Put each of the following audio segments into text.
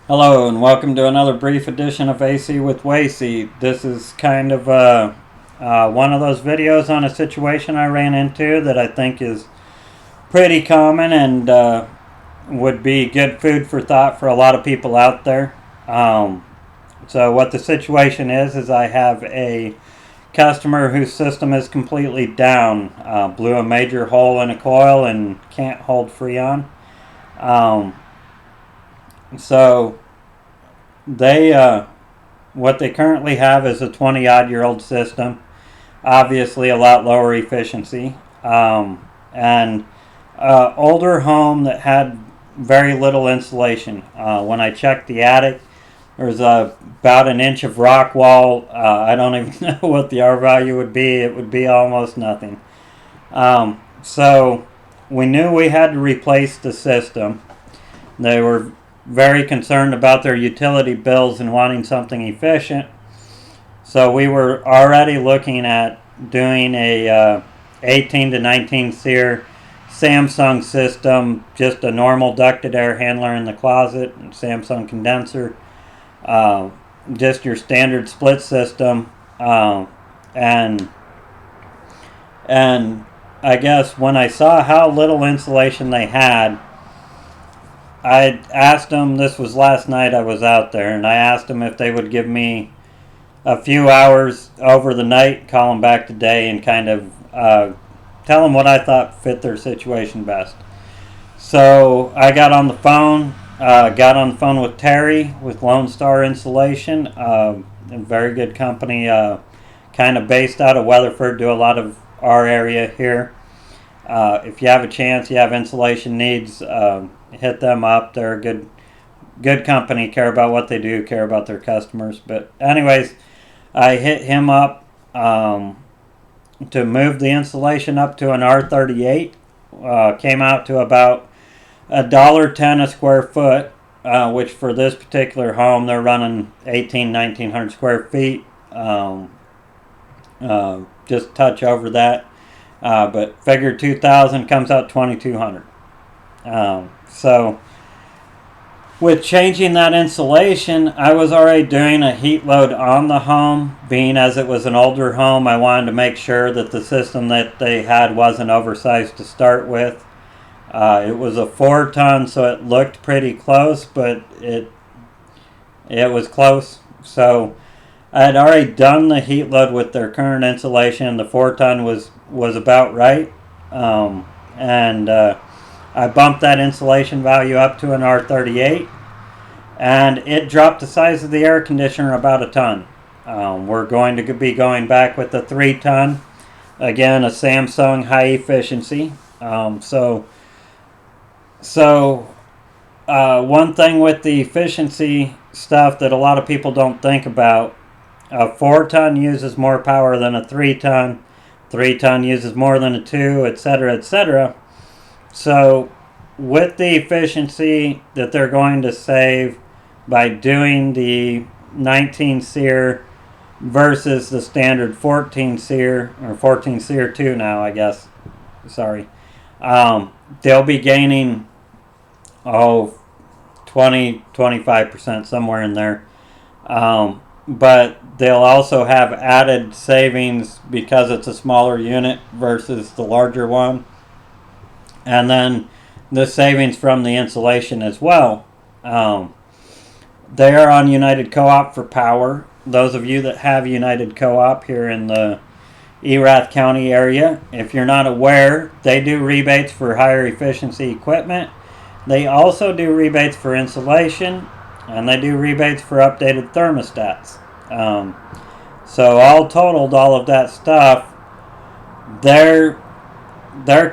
Hello and welcome to another brief edition of AC with Wacey. This is kind of one of those videos on a situation I ran into that I think is pretty common and would be good food for thought for a lot of people out there. So what the situation is I have a customer whose system is completely down, blew a major hole in a coil and can't hold Freon. Um, so they what they currently have is a 20 odd year old system, obviously a lot lower efficiency, and older home that had very little insulation. When I checked the attic, there was about an inch of rock wall. I don't even know what the R value would be. It would be almost nothing. So we knew we had to replace the system. They were very concerned about their utility bills and wanting something efficient. So we were already looking at doing a 18 to 19 SEER Samsung system, just a normal ducted air handler in the closet, Samsung condenser, just your standard split system, and and I guess when I saw how little insulation they had, I asked them, this was last night I was out there, and I asked them if they would give me a few hours over the night, call them back today, and kind of tell them what I thought fit their situation best. So I got on the phone with Terry with Lone Star Insulation, a very good company, kind of based out of Weatherford, do a lot of our area here. If you have a chance, you have insulation needs, hit them up. They're a good company, care about what they do, care about their customers. But anyways, I hit him up to move the insulation up to an R38. Came out to about $1.10 a square foot, which for this particular home, they're running 1900 square feet. Just touch over that. But figure 2,000 comes out 2,200. So with changing that insulation, I was already doing a heat load on the home. Being as it was an older home, I wanted to make sure that the system that they had wasn't oversized to start with. It was a 4 ton, so it looked pretty close, but it was close. So I had already done the heat load with their current insulation. The 4 ton was about right, and I bumped that insulation value up to an R38, and it dropped the size of the air conditioner about a ton. We're going to be going back with the 3 ton, again a Samsung high efficiency. One thing with the efficiency stuff that a lot of people don't think about, a 4 ton uses more power than a 3 ton. 3 ton uses more than a 2, etc., etc. So, with the efficiency that they're going to save by doing the 19 SEER versus the standard 14 SEER, or 14 SEER 2 now, I guess. Sorry. They'll be gaining, 20-25%, somewhere in there. But they'll also have added savings because it's a smaller unit versus the larger one. And then the savings from the insulation as well. They are on United Co-op for power. Those of you that have United Co-op here in the Erath County area, if you're not aware, they do rebates for higher efficiency equipment. They also do rebates for insulation, and they do rebates for updated thermostats. So all totaled, all of that stuff, their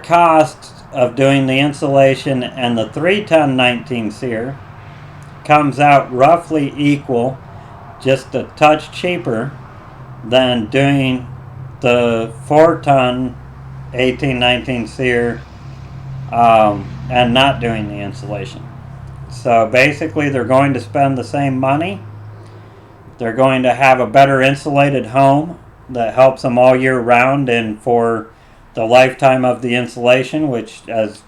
cost of doing the insulation and the 3 ton 19 SEER comes out roughly equal, just a touch cheaper than doing the 4 ton 18-19 SEER and not doing the insulation. So basically they're going to spend the same money. They're going to have a better insulated home that helps them all year round and for the lifetime of the insulation, which, as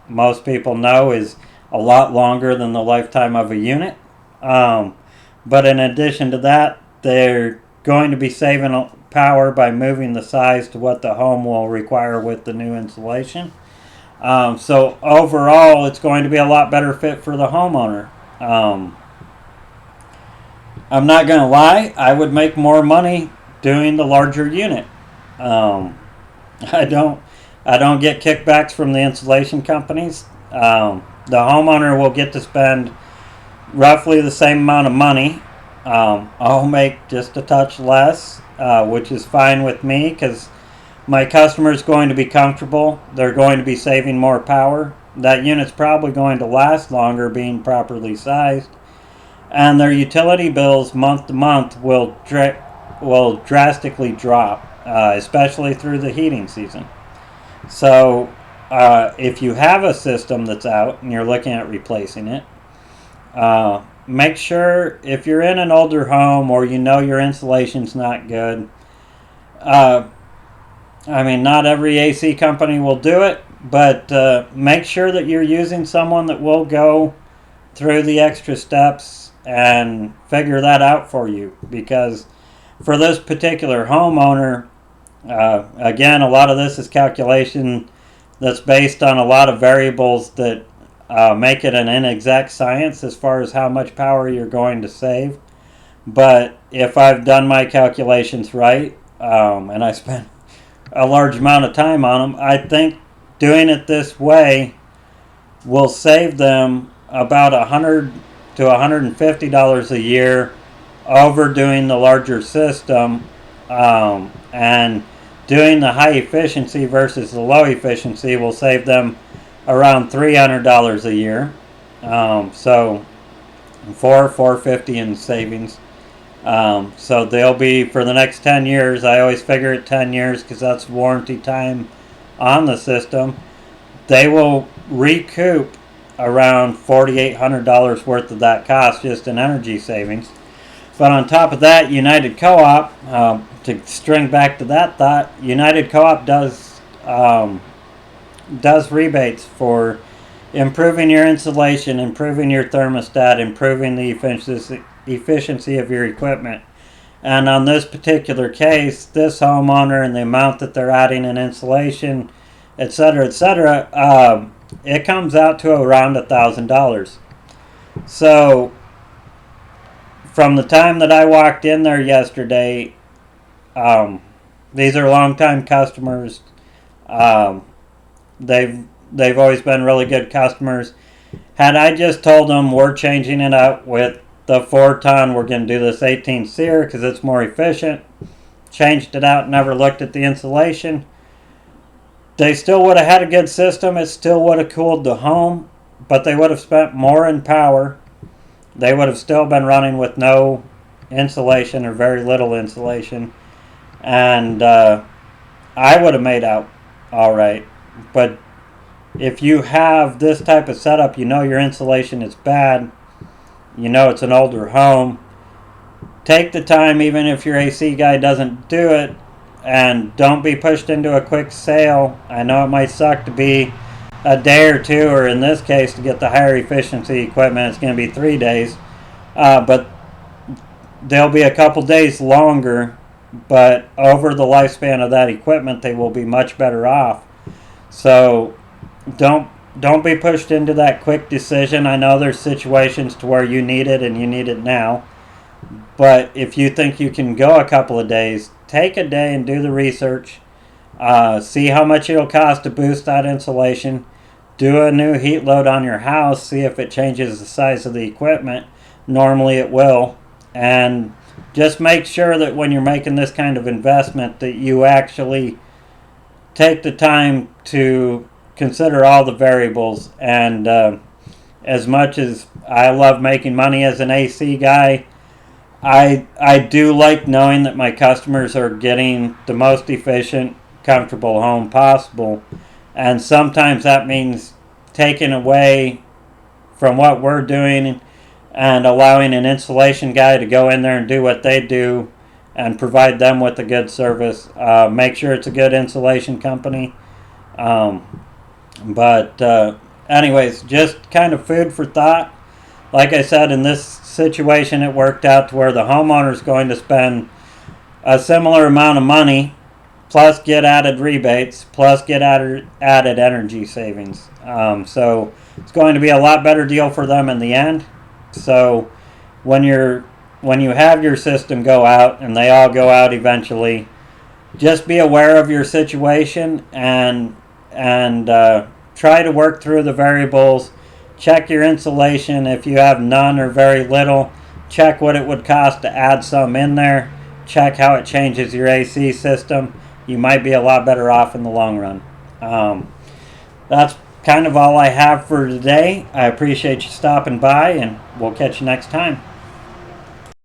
most people know, is a lot longer than the lifetime of a unit. But in addition to that, they're going to be saving power by moving the size to what the home will require with the new insulation. So overall, it's going to be a lot better fit for the homeowner. I'm not going to lie, I would make more money doing the larger unit. Um, I don't I don't get kickbacks from the insulation companies. The homeowner will get to spend roughly the same amount of money. I'll make just a touch less, which is fine with me because my customer is going to be comfortable. They're going to be saving more power. That unit's probably going to last longer being properly sized. And their utility bills month to month will drastically drop, especially through the heating season. So, if you have a system that's out and you're looking at replacing it, make sure if you're in an older home or you know your insulation's not good. I mean, not every AC company will do it, but make sure that you're using someone that will go through the extra steps and figure that out for you. Because for this particular homeowner, again, a lot of this is calculation that's based on a lot of variables that make it an inexact science as far as how much power you're going to save. But if I've done my calculations right, and I spent a large amount of time on them, I think doing it this way will save them about $100 to $150 a year over doing the larger system, and doing the high efficiency versus the low efficiency will save them around $300 a year. So $450 in savings. So they'll be for the next 10 years. I always figure it 10 years because that's warranty time on the system. They will recoup around $4,800 worth of that cost just in energy savings. But on top of that, United Co-op, to string back to that thought, United Co-op does rebates for improving your insulation, improving your thermostat, improving the efficiency of your equipment. And on this particular case, this homeowner and the amount that they're adding in insulation, etc., it comes out to around $1,000. So from the time that I walked in there yesterday, these are longtime customers. They've always been really good customers. Had I just told them we're changing it out with the 4-ton, we're going to do this 18 SEER because it's more efficient, changed it out, never looked at the insulation, they still would have had a good system. It still would have cooled the home, but they would have spent more in power. They would have still been running with no insulation or very little insulation, and I would have made out all right. But if you have this type of setup, you know your insulation is bad, you know it's an older home, take the time, even if your AC guy doesn't do it, and don't be pushed into a quick sale. I know it might suck to be a day or two, or in this case, to get the higher efficiency equipment, it's going to be 3 days. But they'll be a couple days longer, but over the lifespan of that equipment, they will be much better off. So don't be pushed into that quick decision. I know there's situations to where you need it and you need it now. But if you think you can go a couple of days, take a day and do the research. See how much it'll cost to boost that insulation. Do a new heat load on your house. See if it changes the size of the equipment. Normally it will. And just make sure that when you're making this kind of investment that you actually take the time to consider all the variables. And as much as I love making money as an AC guy, I do like knowing that my customers are getting the most efficient, comfortable home possible. And sometimes that means taking away from what we're doing and allowing an insulation guy to go in there and do what they do and provide them with a good service. Make sure it's a good insulation company. But anyways, just kind of food for thought. Like I said, in this situation, it worked out to where the homeowner is going to spend a similar amount of money, plus get added rebates, plus get added energy savings. So it's going to be a lot better deal for them in the end. So when you have your system go out, and they all go out eventually, just be aware of your situation and try to work through the variables. Check your insulation. If you have none or very little, check what it would cost to add some in there. Check how it changes your AC system. You might be a lot better off in the long run. That's kind of all I have for today. I appreciate you stopping by, and we'll catch you next time.